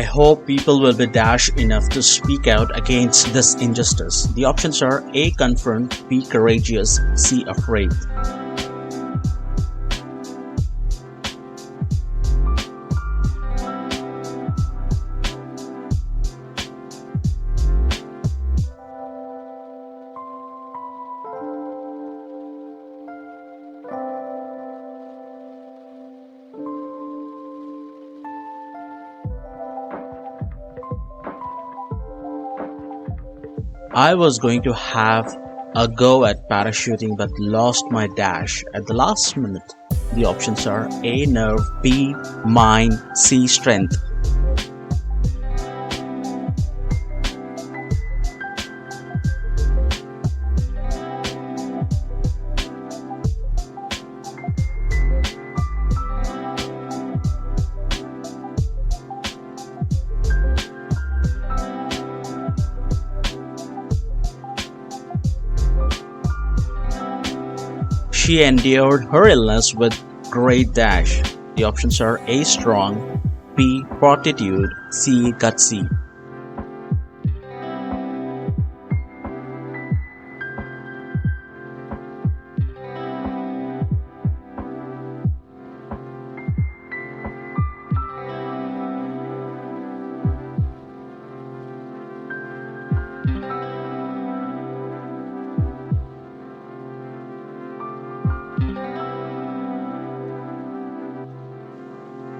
hope people will be dash enough to speak out against this injustice. The options are A. Confront, B. Courageous, C. Afraid. I was going to have a go at parachuting but lost my dash at the last minute. The options are A. Nerve, B. Mind, C. Strength. She endured her illness with great dash. The options are A. Strong, B. Fortitude, C. Gutsy.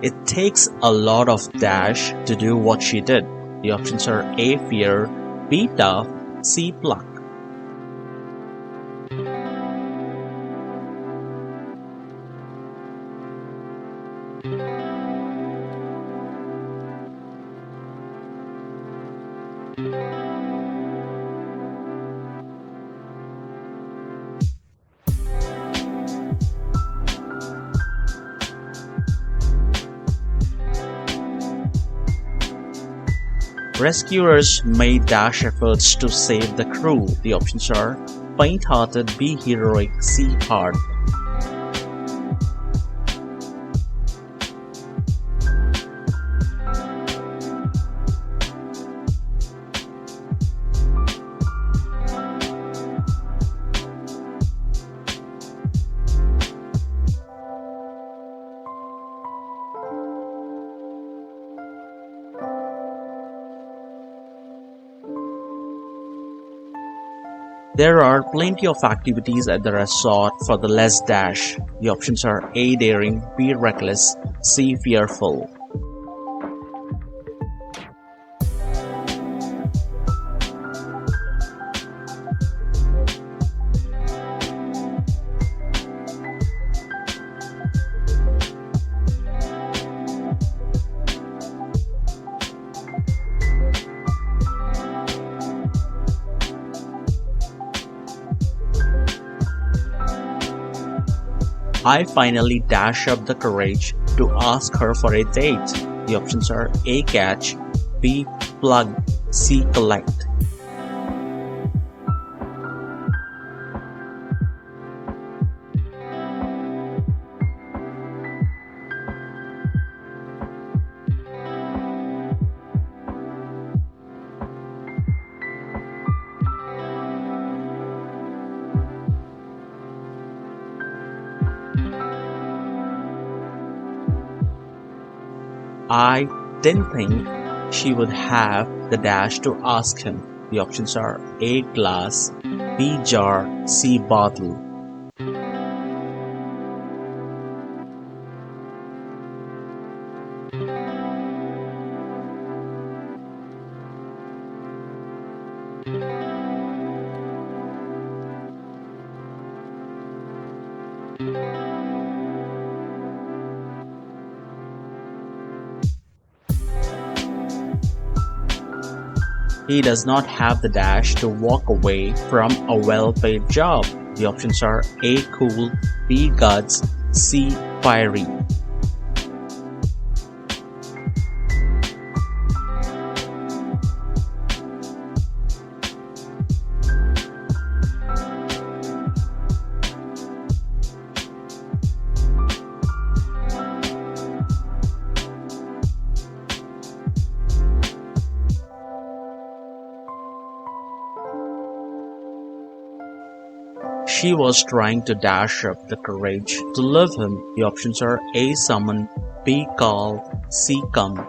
It takes a lot of dash to do what she did. The options are A. Fear, B. Tough, C. Pluck. Rescuers made dash efforts to save the crew. The options are faint-hearted, B. Heroic, C. Hard. There are plenty of activities at the resort for the less dash. The options are A. Daring, B. Reckless, C. Fearful. I finally dash up the courage to ask her for a date. The options are A. Catch, B. Plug, C. Collect. I didn't think she would have the dash to ask him. The options are A. Glass, B. Jar, C. Bottle. He does not have the dash to walk away from a well-paid job. The options are A. Cool, B. Guts, C. Fiery. She was trying to dash up the courage to love him. The options are A. Summon, B. Call, C. Come.